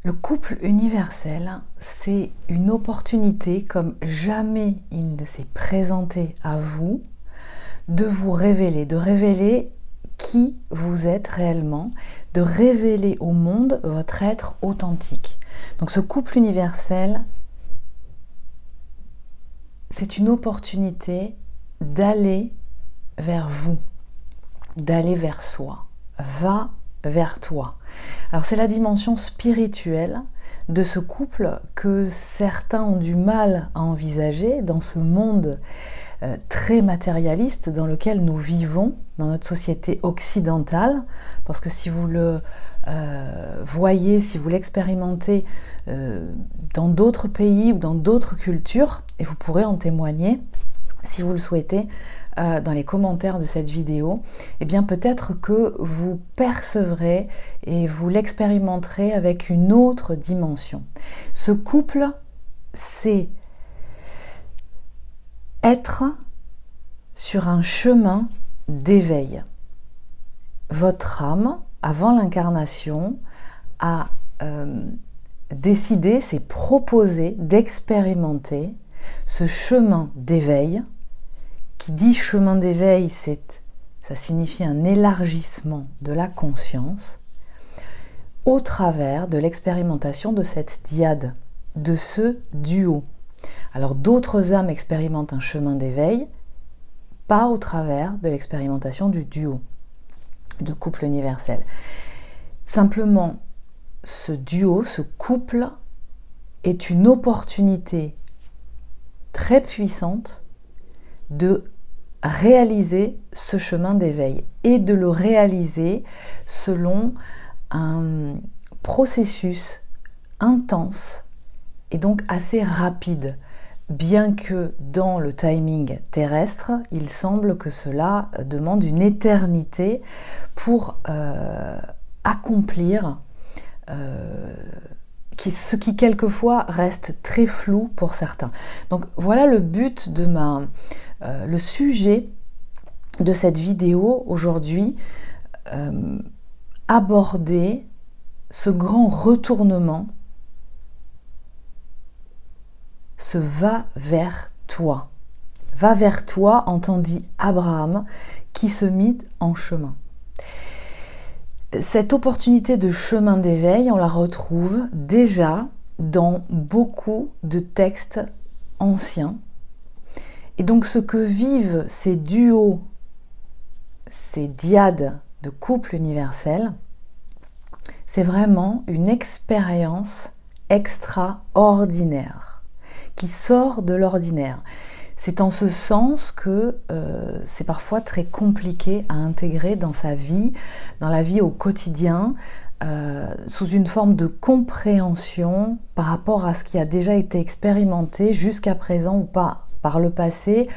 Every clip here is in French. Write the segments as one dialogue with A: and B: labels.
A: Le couple universel, c'est une opportunité comme jamais il ne s'est présenté à vous de vous révéler, de révéler qui vous êtes réellement, de révéler au monde votre être authentique. Donc ce couple universel, c'est une opportunité d'aller vers vous, d'aller vers soi. Va vers toi. Alors c'est la dimension spirituelle de ce couple que certains ont du mal à envisager dans ce monde très matérialiste dans lequel nous vivons, dans notre société occidentale, parce que si vous le voyez, si vous l'expérimentez dans d'autres pays ou dans d'autres cultures, et vous pourrez en témoigner si vous le souhaitez, dans les commentaires de cette vidéo, eh bien peut-être que vous percevrez et vous l'expérimenterez avec une autre dimension. Ce couple, c'est être sur un chemin d'éveil. Votre âme, avant l'incarnation, a décidé, s'est proposé d'expérimenter ce chemin d'éveil. Qui dit chemin d'éveil, ça signifie un élargissement de la conscience au travers de l'expérimentation de cette dyade, de ce duo. Alors d'autres âmes expérimentent un chemin d'éveil, pas au travers de l'expérimentation du duo, de couple universel. Simplement, ce duo, ce couple, est une opportunité très puissante de réaliser ce chemin d'éveil et de le réaliser selon un processus intense et donc assez rapide, bien que dans le timing terrestre, il semble que cela demande une éternité pour accomplir ce qui quelquefois reste très flou pour certains. Donc voilà le but de le sujet de cette vidéo aujourd'hui, aborder ce grand retournement, ce va vers toi. Va vers toi, entendit Abraham, qui se mit en chemin. Cette opportunité de chemin d'éveil, on la retrouve déjà dans beaucoup de textes anciens. Et donc ce que vivent ces duos, ces dyades de couple universel, c'est vraiment une expérience extraordinaire, qui sort de l'ordinaire. C'est en ce sens que c'est parfois très compliqué à intégrer dans sa vie, dans la vie au quotidien, sous une forme de compréhension par rapport à ce qui a déjà été expérimenté jusqu'à présent ou pas par le passé,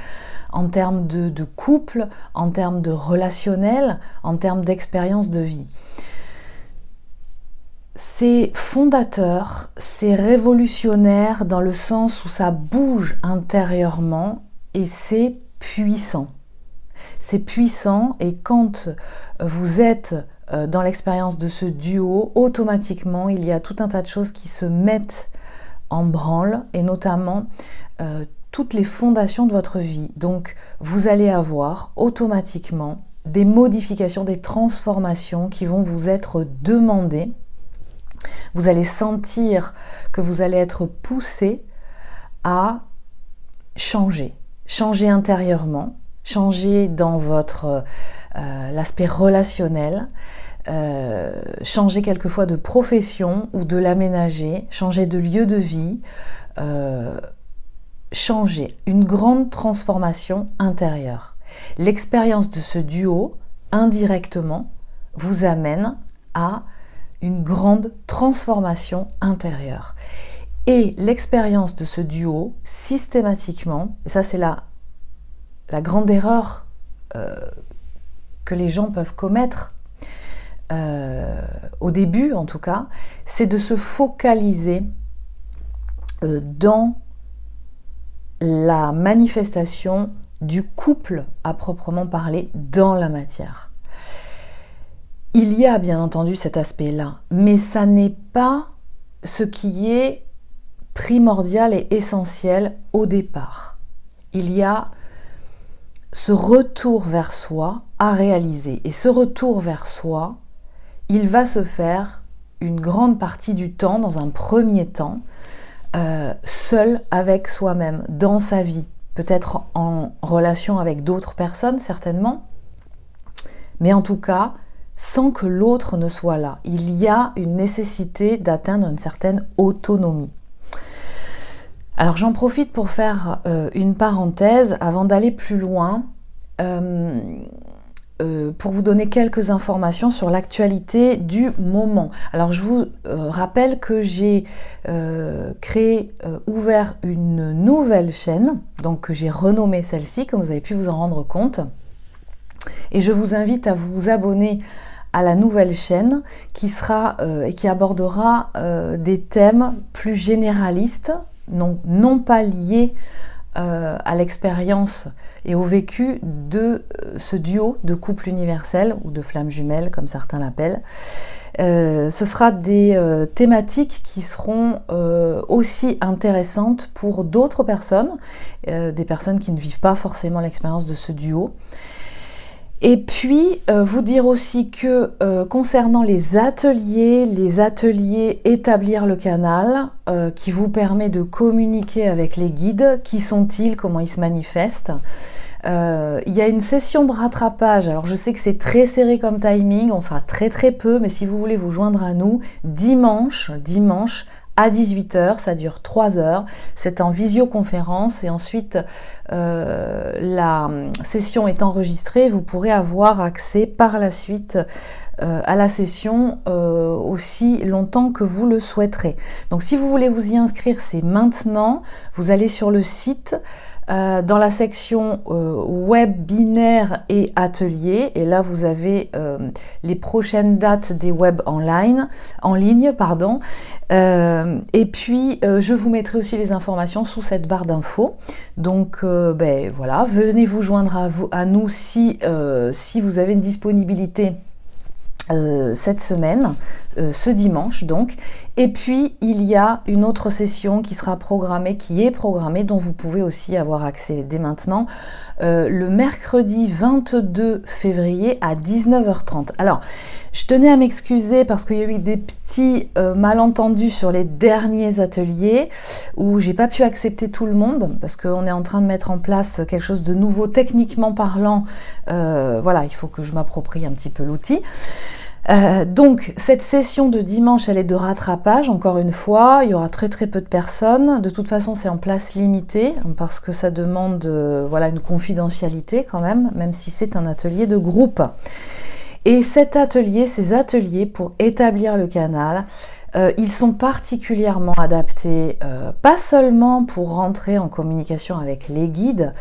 A: en termes de couple, en termes de relationnel, en termes d'expérience de vie. C'est fondateur, c'est révolutionnaire dans le sens où ça bouge intérieurement et c'est puissant. C'est puissant et quand vous êtes dans l'expérience de ce duo, automatiquement il y a tout un tas de choses qui se mettent en branle et notamment toutes les fondations de votre vie. Donc vous allez avoir automatiquement des modifications, des transformations qui vont vous être demandées. Vous allez sentir que vous allez être poussé à changer intérieurement, changer dans votre l'aspect relationnel, changer quelquefois de profession ou de l'aménager, changer de lieu de vie, changer, une grande transformation intérieure. L'expérience de ce duo, indirectement, vous amène à une grande transformation intérieure. Et l'expérience de ce duo, systématiquement, et ça c'est la grande erreur que les gens peuvent commettre, au début en tout cas, c'est de se focaliser dans la manifestation du couple à proprement parler dans la matière. Il y a bien entendu cet aspect-là, mais ça n'est pas ce qui est primordial et essentiel au départ. Il y a ce retour vers soi à réaliser. Et ce retour vers soi, il va se faire une grande partie du temps, dans un premier temps, seul avec soi-même, dans sa vie. Peut-être en relation avec d'autres personnes, certainement. Mais en tout cas, sans que l'autre ne soit là. Il y a une nécessité d'atteindre une certaine autonomie. Alors j'en profite pour faire une parenthèse avant d'aller plus loin, pour vous donner quelques informations sur l'actualité du moment. Alors je vous rappelle que j'ai ouvert une nouvelle chaîne, donc que j'ai renommée celle-ci, comme vous avez pu vous en rendre compte. Et je vous invite à vous abonner à la nouvelle chaîne qui sera et qui abordera des thèmes plus généralistes, non pas liés à l'expérience et au vécu de ce duo de couple universel ou de flammes jumelles comme certains l'appellent. Ce sera des thématiques qui seront aussi intéressantes pour d'autres personnes, des personnes qui ne vivent pas forcément l'expérience de ce duo. Et puis, vous dire aussi que concernant les ateliers Établir le canal, qui vous permet de communiquer avec les guides, qui sont-ils, comment ils se manifestent, il y a une session de rattrapage. Alors je sais que c'est très serré comme timing, on sera très peu, mais si vous voulez vous joindre à nous, dimanche à 18h, ça dure 3 heures, c'est en visioconférence et ensuite la session est enregistrée, vous pourrez avoir accès par la suite à la session aussi longtemps que vous le souhaiterez. Donc si vous voulez vous y inscrire, c'est maintenant, vous allez sur le site, dans la section webinaire et ateliers, et là vous avez les prochaines dates des webs en ligne, et puis je vous mettrai aussi les informations sous cette barre d'infos. Donc voilà, venez vous joindre à nous si vous avez une disponibilité cette semaine, ce dimanche donc. Et puis il y a une autre session qui est programmée, dont vous pouvez aussi avoir accès dès maintenant, le mercredi 22 février à 19h30. Alors, je tenais à m'excuser parce qu'il y a eu des petits malentendus sur les derniers ateliers où j'ai pas pu accepter tout le monde parce qu'on est en train de mettre en place quelque chose de nouveau techniquement parlant. Voilà, il faut que je m'approprie un petit peu l'outil. Donc cette session de dimanche, elle est de rattrapage, encore une fois, il y aura très peu de personnes, de toute façon c'est en place limitée, parce que ça demande une confidentialité quand même si c'est un atelier de groupe. Et ces ateliers pour établir le canal, ils sont particulièrement adaptés, pas seulement pour rentrer en communication avec les guides,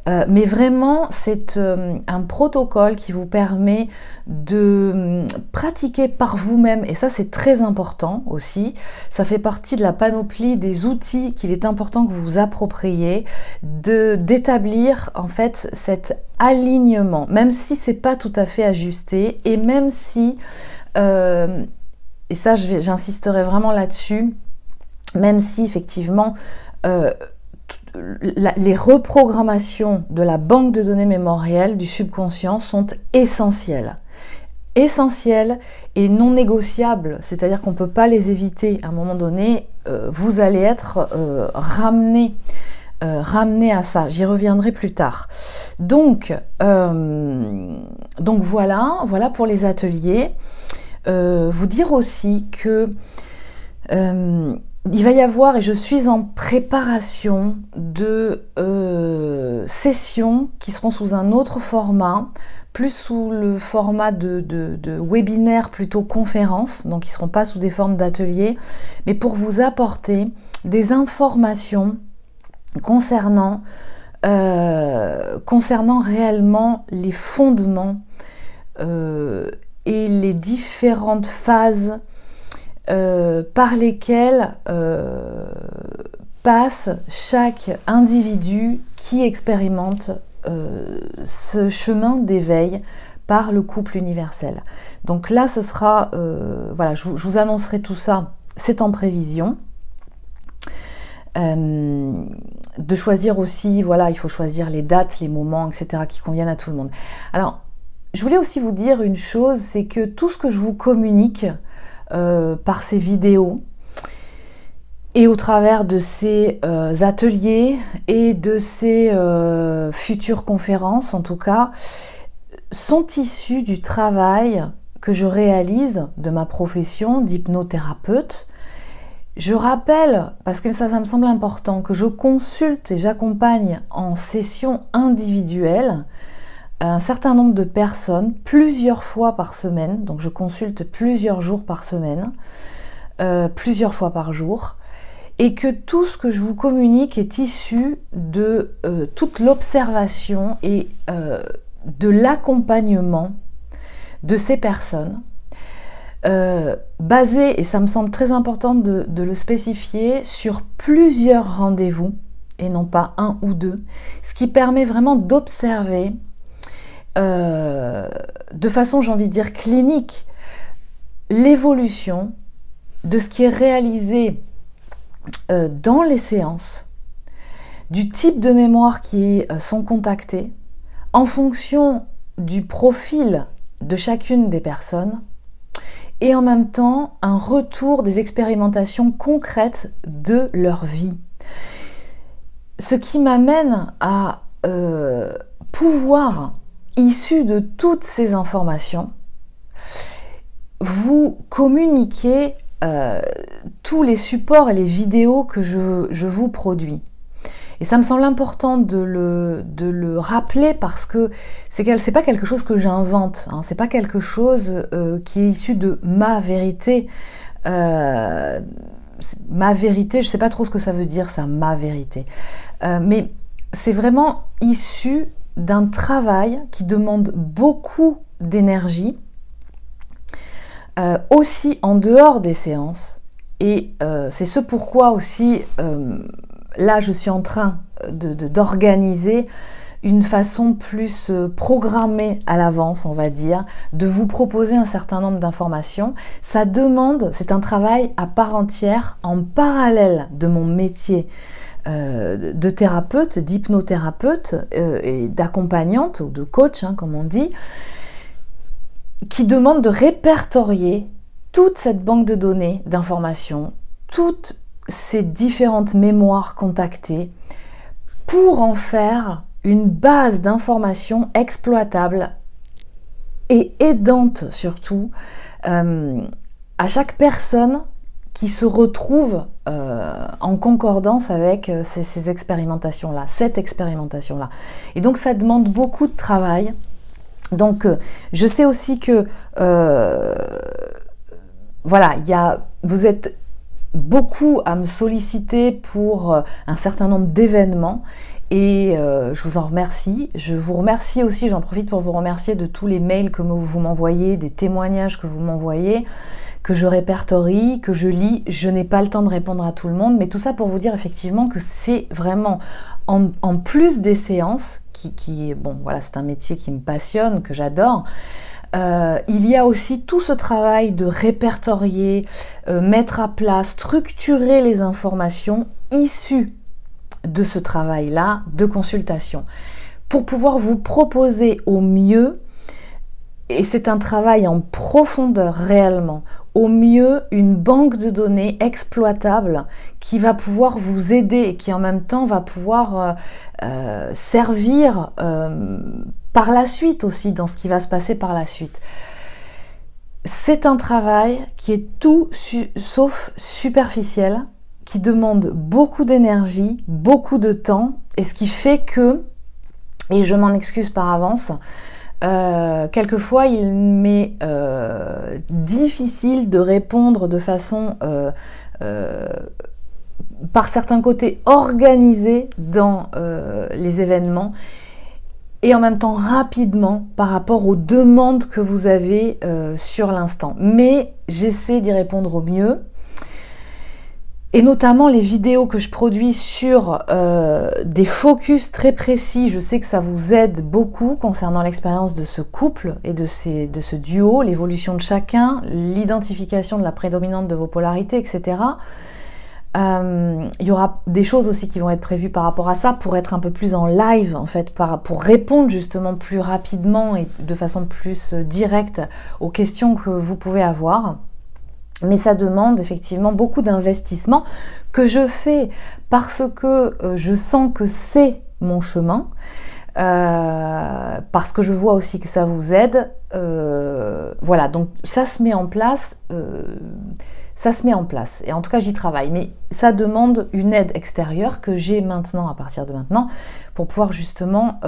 A: mais vraiment c'est un protocole qui vous permet de pratiquer par vous-même, et ça c'est très important aussi. Ça fait partie de la panoplie des outils qu'il est important que vous vous appropriez, d'établir en fait cet alignement, même si c'est pas tout à fait ajusté, et même si et ça j'insisterai vraiment là-dessus, même si effectivement les reprogrammations de la banque de données mémorielle du subconscient sont essentielles et non négociables, c'est-à-dire qu'on ne peut pas les éviter. À un moment donné, vous allez être ramené à ça. J'y reviendrai plus tard. Donc voilà pour les ateliers. Vous dire aussi que il va y avoir, et je suis en préparation de sessions qui seront sous un autre format, plus sous le format de webinaire, plutôt conférence, donc ils ne seront pas sous des formes d'ateliers, mais pour vous apporter des informations concernant réellement les fondements et les différentes phases par lesquelles passe chaque individu qui expérimente ce chemin d'éveil par le couple universel. Donc là, ce sera, je vous annoncerai tout ça c'est en prévision. De choisir aussi, voilà, il faut choisir les dates, les moments, etc. qui conviennent à tout le monde. Alors, je voulais aussi vous dire une chose, c'est que tout ce que je vous communique par ces vidéos et au travers de ces ateliers et de ces futures conférences, en tout cas, sont issus du travail que je réalise de ma profession d'hypnothérapeute. Je rappelle, parce que ça me semble important, que je consulte et j'accompagne en session individuelle un certain nombre de personnes plusieurs fois par semaine. Donc je consulte plusieurs jours par semaine, plusieurs fois par jour, et que tout ce que je vous communique est issu de toute l'observation et de l'accompagnement de ces personnes. Basé, et ça me semble très important de le spécifier, sur plusieurs rendez-vous et non pas un ou deux, ce qui permet vraiment d'observer de façon, j'ai envie de dire, clinique, l'évolution de ce qui est réalisé dans les séances, du type de mémoire qui sont contactées, en fonction du profil de chacune des personnes, et en même temps un retour des expérimentations concrètes de leur vie. Ce qui m'amène à pouvoir, issu de toutes ces informations, vous communiquer tous les supports et les vidéos que je vous produis. Et ça me semble important de le rappeler parce que c'est pas quelque chose que j'invente, hein, c'est pas quelque chose qui est issu de ma vérité. Ma vérité, je sais pas trop ce que ça veut dire ça, ma vérité. Mais c'est vraiment issu d'un travail qui demande beaucoup d'énergie, aussi en dehors des séances. Et c'est ce pourquoi aussi... là, je suis en train d'organiser une façon plus programmée à l'avance, on va dire, de vous proposer un certain nombre d'informations. Ça demande, c'est un travail à part entière, en parallèle de mon métier de thérapeute, d'hypnothérapeute et d'accompagnante, ou de coach, hein, comme on dit, qui demande de répertorier toute cette banque de données, d'informations, toutes ces différentes mémoires contactées pour en faire une base d'informations exploitable et aidante surtout à chaque personne qui se retrouve en concordance avec ces expérimentations-là, cette expérimentation-là. Et donc ça demande beaucoup de travail. Donc je sais aussi que voilà, vous êtes beaucoup à me solliciter pour un certain nombre d'événements et je vous en remercie. Je vous remercie aussi, j'en profite pour vous remercier de tous les mails que vous m'envoyez, des témoignages que vous m'envoyez, que je répertorie, que je lis. Je n'ai pas le temps de répondre à tout le monde, mais tout ça pour vous dire effectivement que c'est vraiment en plus des séances, bon voilà, c'est un métier qui me passionne, que j'adore. Il y a aussi tout ce travail de répertorier, mettre à plat, structurer les informations issues de ce travail-là de consultation pour pouvoir vous proposer au mieux, et c'est un travail en profondeur réellement, au mieux une banque de données exploitable qui va pouvoir vous aider et qui en même temps va pouvoir servir par la suite aussi, dans ce qui va se passer par la suite. C'est un travail qui est tout sauf superficiel, qui demande beaucoup d'énergie, beaucoup de temps, et ce qui fait que, et je m'en excuse par avance, quelquefois il m'est difficile de répondre de façon par certains côtés organisée dans les événements, et en même temps rapidement par rapport aux demandes que vous avez sur l'instant. Mais j'essaie d'y répondre au mieux. Et notamment les vidéos que je produis sur des focus très précis, je sais que ça vous aide beaucoup concernant l'expérience de ce couple et de ce duo, l'évolution de chacun, l'identification de la prédominante de vos polarités, etc. Il y aura des choses aussi qui vont être prévues par rapport à ça pour être un peu plus en live en fait, pour répondre justement plus rapidement et de façon plus directe aux questions que vous pouvez avoir. Mais ça demande effectivement beaucoup d'investissement que je fais parce que je sens que c'est mon chemin, parce que je vois aussi que ça vous aide. Voilà, donc ça se met en place. Et en tout cas j'y travaille, mais ça demande une aide extérieure que j'ai maintenant, à partir de maintenant, pour pouvoir justement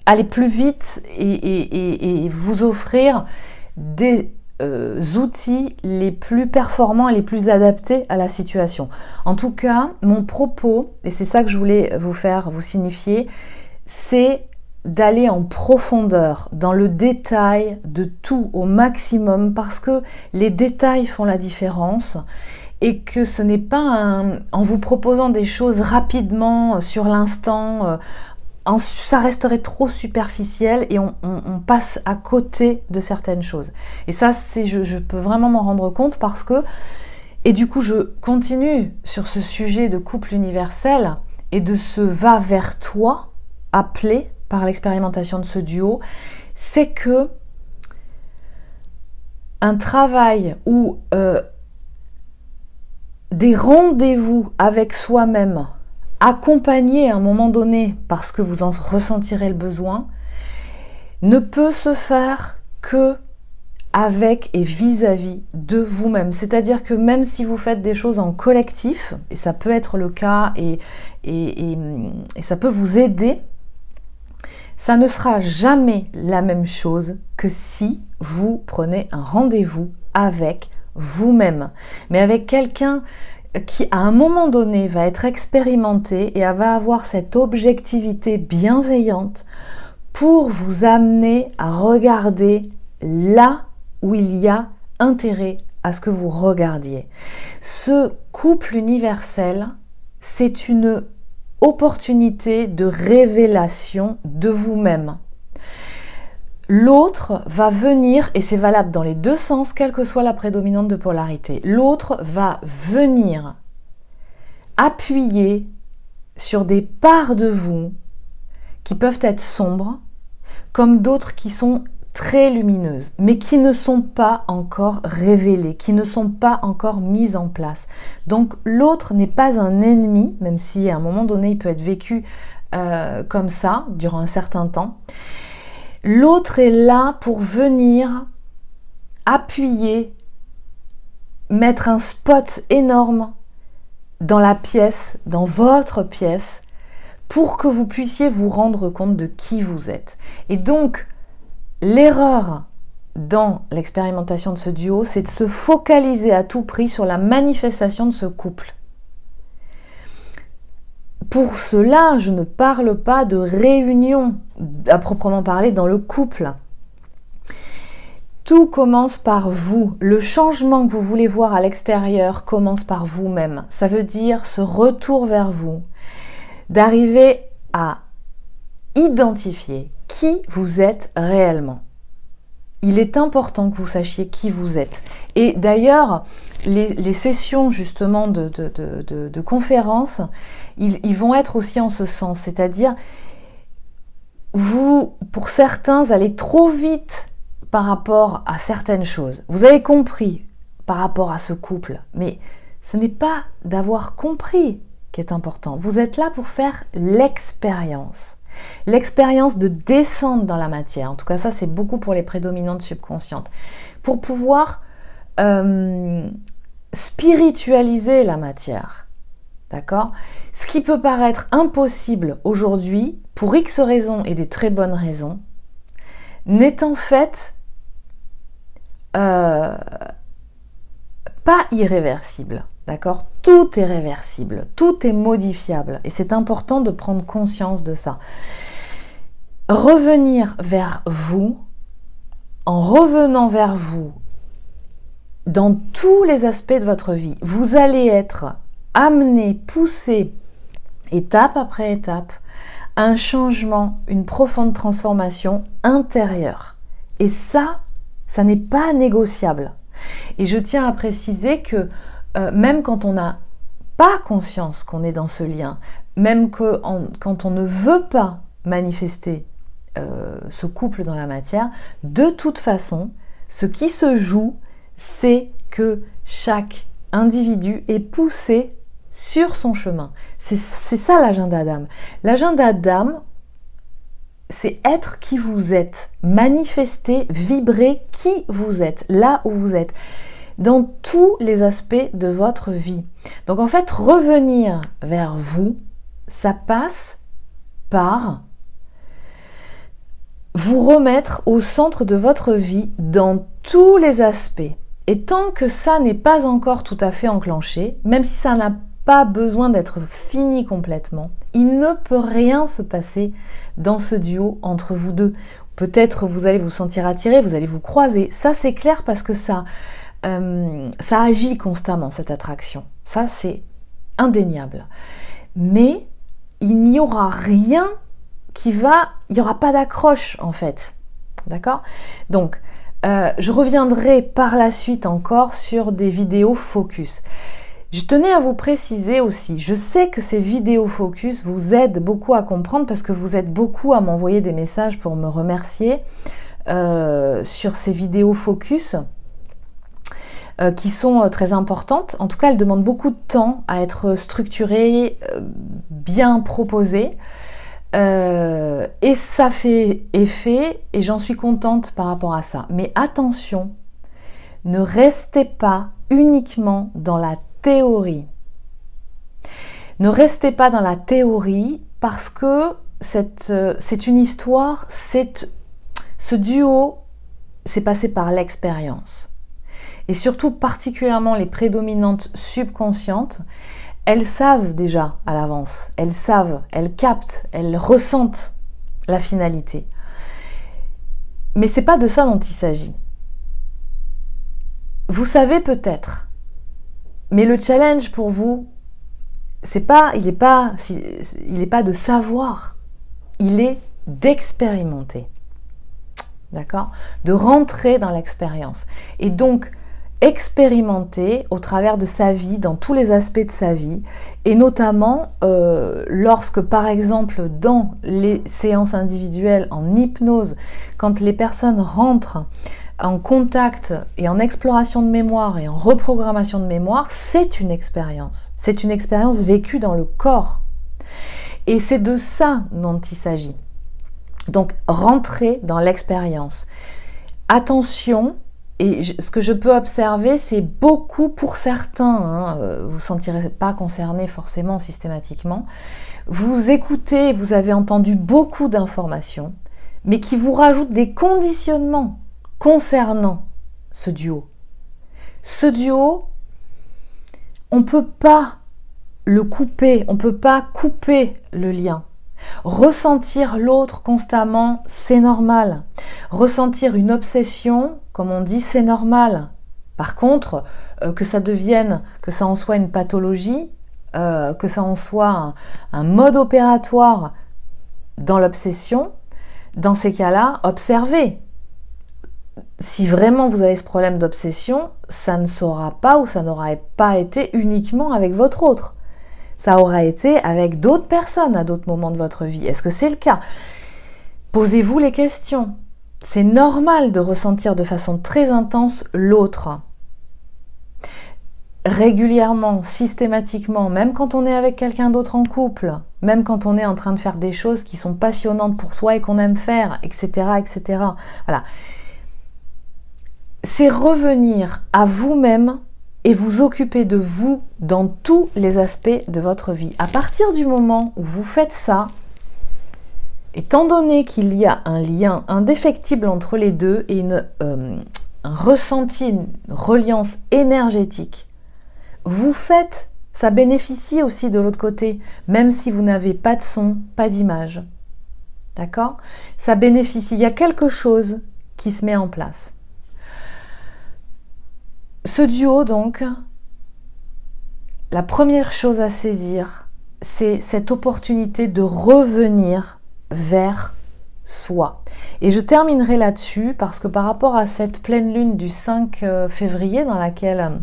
A: aller plus vite et vous offrir des outils les plus performants et les plus adaptés à la situation. En tout cas, mon propos, et c'est ça que je voulais vous signifier, c'est d'aller en profondeur, dans le détail de tout au maximum, parce que les détails font la différence et que ce n'est pas en vous proposant des choses rapidement, sur l'instant, ça resterait trop superficiel et on passe à côté de certaines choses. Et ça, je peux vraiment m'en rendre compte parce que, et du coup, je continue sur ce sujet de couple universel et de ce va vers toi appelé par l'expérimentation de ce duo, c'est que un travail ou des rendez-vous avec soi-même accompagné à un moment donné parce que vous en ressentirez le besoin, ne peut se faire que avec et vis-à-vis de vous-même. C'est-à-dire que même si vous faites des choses en collectif, et ça peut être le cas et ça peut vous aider, ça ne sera jamais la même chose que si vous prenez un rendez-vous avec vous-même, mais avec quelqu'un qui à un moment donné va être expérimenté et va avoir cette objectivité bienveillante pour vous amener à regarder là où il y a intérêt à ce que vous regardiez. Ce couple universel, c'est une opportunité de révélation de vous-même. L'autre va venir, et c'est valable dans les deux sens, quelle que soit la prédominante de polarité, l'autre va venir appuyer sur des parts de vous qui peuvent être sombres, comme d'autres qui sont très lumineuses, mais qui ne sont pas encore révélées, qui ne sont pas encore mises en place. Donc l'autre n'est pas un ennemi, même si à un moment donné il peut être vécu comme ça, durant un certain temps. L'autre est là pour venir appuyer, mettre un spot énorme dans la pièce, dans votre pièce, pour que vous puissiez vous rendre compte de qui vous êtes. Et donc, l'erreur dans l'expérimentation de ce duo, c'est de se focaliser à tout prix sur la manifestation de ce couple. Pour cela, je ne parle pas de réunion à proprement parler dans le couple. Tout commence par vous. Le changement que vous voulez voir à l'extérieur commence par vous-même. Ça veut dire ce retour vers vous, d'arriver à identifier qui vous êtes réellement. Il est important que vous sachiez qui vous êtes. Et d'ailleurs, les sessions justement de conférences, ils vont être aussi en ce sens. C'est-à-dire, vous, pour certains, allez trop vite par rapport à certaines choses. Vous avez compris par rapport à ce couple, mais ce n'est pas d'avoir compris qui est important. Vous êtes là pour faire l'expérience. L'expérience de descendre dans la matière. En tout cas, ça, c'est beaucoup pour les prédominantes subconscientes. Pour pouvoir spiritualiser la matière. D'accord ? Ce qui peut paraître impossible aujourd'hui, pour X raisons et des très bonnes raisons, n'est en fait pas irréversible. D'accord ? Tout est réversible, tout est modifiable et c'est important de prendre conscience de ça. Revenir vers vous, en revenant vers vous dans tous les aspects de votre vie. Vous allez être amené, poussé, étape après étape, à un changement, une profonde transformation intérieure. Et ça n'est pas négociable. Et je tiens à préciser que même quand on n'a pas conscience qu'on est dans ce lien, même quand on ne veut pas manifester ce couple dans la matière, de toute façon, ce qui se joue, c'est que chaque individu est poussé sur son chemin. C'est ça l'agenda d'âme. L'agenda d'âme, c'est être qui vous êtes, manifester, vibrer qui vous êtes, là où vous êtes, dans tous les aspects de votre vie. Donc en fait, revenir vers vous, ça passe par vous remettre au centre de votre vie dans tous les aspects. Et tant que ça n'est pas encore tout à fait enclenché, même si ça n'a pas besoin d'être fini complètement, il ne peut rien se passer dans ce duo entre vous deux. Peut-être vous allez vous sentir attiré, vous allez vous croiser. Ça c'est clair parce que ça agit constamment, cette attraction. Ça c'est indéniable. Mais il n'y aura rien il n'y aura pas d'accroche en fait. D'accord ? Donc, je reviendrai par la suite encore sur des vidéos focus. Je tenais à vous préciser aussi, je sais que ces vidéos focus vous aident beaucoup à comprendre parce que vous êtes beaucoup à m'envoyer des messages pour me remercier sur ces vidéos focus qui sont très importantes. En tout cas, elles demandent beaucoup de temps à être structurées, bien proposées. Et ça fait effet et j'en suis contente par rapport à ça. Mais attention, ne restez pas uniquement dans la théorie. Ne restez pas dans la théorie parce que c'est une histoire, ce duo s'est passé par l'expérience. Et surtout particulièrement les prédominantes subconscientes, elles savent déjà à l'avance, elles captent, elles ressentent la finalité. Mais c'est pas de ça dont il s'agit. Vous savez peut-être, mais le challenge pour vous, il n'est pas de savoir, il est d'expérimenter. D'accord ? De rentrer dans l'expérience. Et donc, expérimenter au travers de sa vie, dans tous les aspects de sa vie, et notamment lorsque, par exemple, dans les séances individuelles en hypnose, quand les personnes rentrent en contact et en exploration de mémoire et en reprogrammation de mémoire, c'est une expérience. C'est une expérience vécue dans le corps. Et c'est de ça dont il s'agit. Donc, rentrer dans l'expérience. Attention. Et ce que je peux observer, c'est beaucoup pour certains, vous ne vous sentirez pas concerné forcément systématiquement, vous écoutez, vous avez entendu beaucoup d'informations, mais qui vous rajoutent des conditionnements concernant ce duo. Ce duo, on ne peut pas le couper, on ne peut pas couper le lien. Ressentir l'autre constamment, c'est normal. Ressentir une obsession, comme on dit, c'est normal. Par contre, que ça en soit une pathologie, que ça en soit un mode opératoire dans l'obsession, dans ces cas-là, observez. Si vraiment vous avez ce problème d'obsession, ça ne sera pas ou ça n'aura pas été uniquement avec votre autre. Ça aura été avec d'autres personnes à d'autres moments de votre vie. Est-ce que c'est le cas ? Posez-vous les questions. C'est normal de ressentir de façon très intense l'autre. Régulièrement, systématiquement, même quand on est avec quelqu'un d'autre en couple, même quand on est en train de faire des choses qui sont passionnantes pour soi et qu'on aime faire, etc., etc. Voilà. C'est revenir à vous-même et vous occuper de vous dans tous les aspects de votre vie. À partir du moment où vous faites ça, étant donné qu'il y a un lien indéfectible entre les deux et un ressenti, une reliance énergétique, vous faites, ça bénéficie aussi de l'autre côté, même si vous n'avez pas de son, pas d'image. D'accord ? Ça bénéficie, il y a quelque chose qui se met en place. Ce duo, donc, la première chose à saisir, c'est cette opportunité de revenir vers soi. Et je terminerai là-dessus parce que par rapport à cette pleine lune du 5 février dans laquelle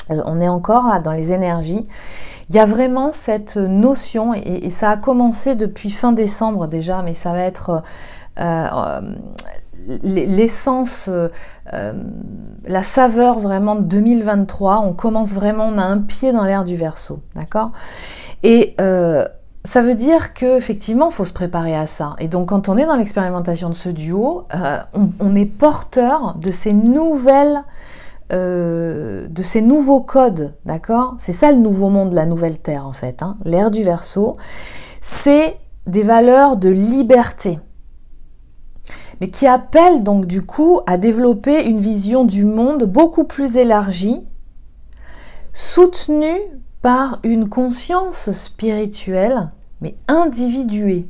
A: on est encore dans les énergies, il y a vraiment cette notion, et ça a commencé depuis fin décembre déjà, mais ça va être l'essence, la saveur vraiment de 2023. On commence vraiment, on a un pied dans l'ère du Verseau, d'accord? Et ça veut dire qu'effectivement, il faut se préparer à ça. Et donc, quand on est dans l'expérimentation de ce duo, on est porteur de ces nouvelles... de ces nouveaux codes, d'accord? C'est ça le nouveau monde, la nouvelle terre en fait, hein. L'ère du Verseau, c'est des valeurs de liberté, mais qui appellent donc du coup à développer une vision du monde beaucoup plus élargie, soutenue par une conscience spirituelle, mais individuée.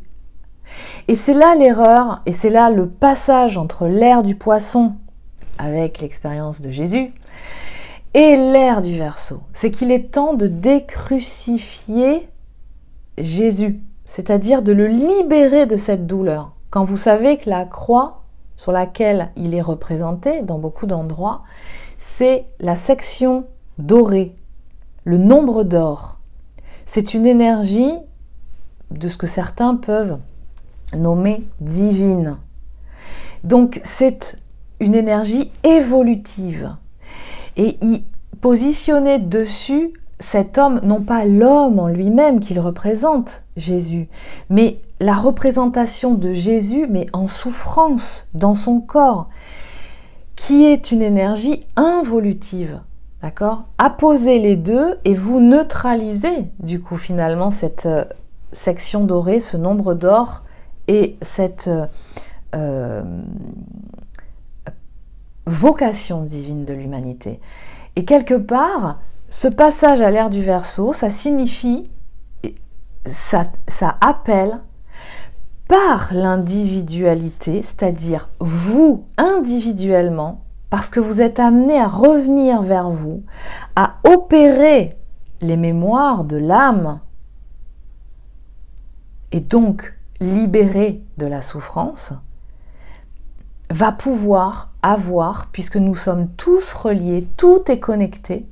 A: Et c'est là l'erreur, et c'est là le passage entre l'ère du Poisson, avec l'expérience de Jésus, et l'ère du Verseau. C'est qu'il est temps de décrucifier Jésus, c'est-à-dire de le libérer de cette douleur. Quand vous savez que la croix sur laquelle il est représenté dans beaucoup d'endroits, c'est la section dorée, le nombre d'or. C'est une énergie de ce que certains peuvent nommer divine. Donc c'est une énergie évolutive. Et y positionner dessus cet homme, non pas l'homme en lui-même qu'il représente, Jésus, mais la représentation de Jésus, mais en souffrance, dans son corps, qui est une énergie involutive, d'accord? Apposez les deux et vous neutralisez, du coup, finalement, cette section dorée, ce nombre d'or et cette vocation divine de l'humanité. Et quelque part, ce passage à l'ère du Verseau, ça signifie, ça appelle par l'individualité, c'est-à-dire vous individuellement, parce que vous êtes amené à revenir vers vous, à opérer les mémoires de l'âme et donc libérer de la souffrance, va pouvoir avoir, puisque nous sommes tous reliés, tout est connecté,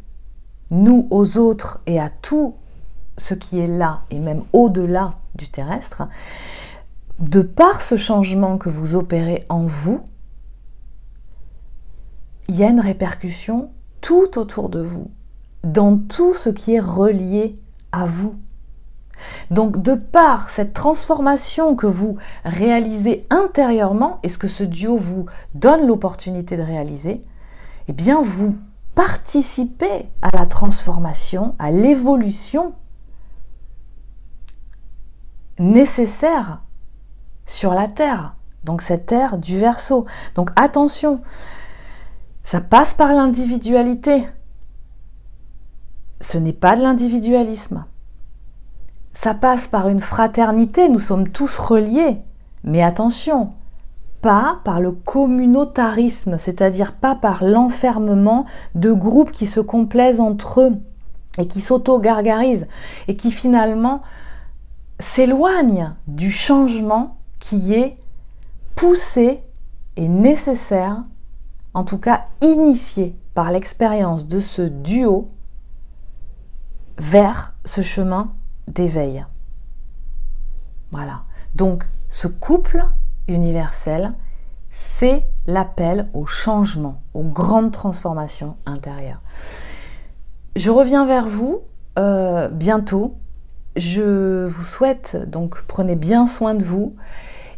A: nous aux autres et à tout ce qui est là et même au-delà du terrestre, de par ce changement que vous opérez en vous, il y a une répercussion tout autour de vous, dans tout ce qui est relié à vous. Donc de par cette transformation que vous réalisez intérieurement, et ce que ce duo vous donne l'opportunité de réaliser, eh bien vous participez à la transformation, à l'évolution nécessaire sur la Terre, donc cette ère du Verseau. Donc attention, ça passe par l'individualité. Ce n'est pas de l'individualisme. Ça passe par une fraternité, nous sommes tous reliés. Mais attention, pas par le communautarisme, c'est-à-dire pas par l'enfermement de groupes qui se complaisent entre eux et qui s'auto-gargarisent et qui finalement s'éloignent du changement qui est poussé et nécessaire, en tout cas initié par l'expérience de ce duo vers ce chemin d'éveil. Voilà. Donc, ce couple universel, c'est l'appel au changement, aux grandes transformations intérieures. Je reviens vers vous bientôt. Je vous souhaite, donc, prenez bien soin de vous.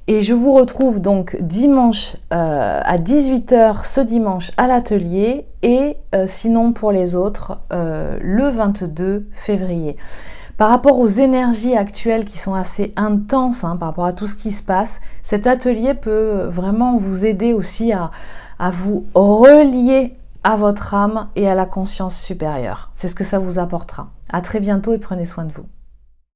A: Et je vous retrouve donc dimanche à 18h ce dimanche à l'atelier et sinon pour les autres le 22 février. Par rapport aux énergies actuelles qui sont assez intenses, par rapport à tout ce qui se passe, cet atelier peut vraiment vous aider aussi à vous relier à votre âme et à la conscience supérieure. C'est ce que ça vous apportera. À très bientôt et prenez soin de vous.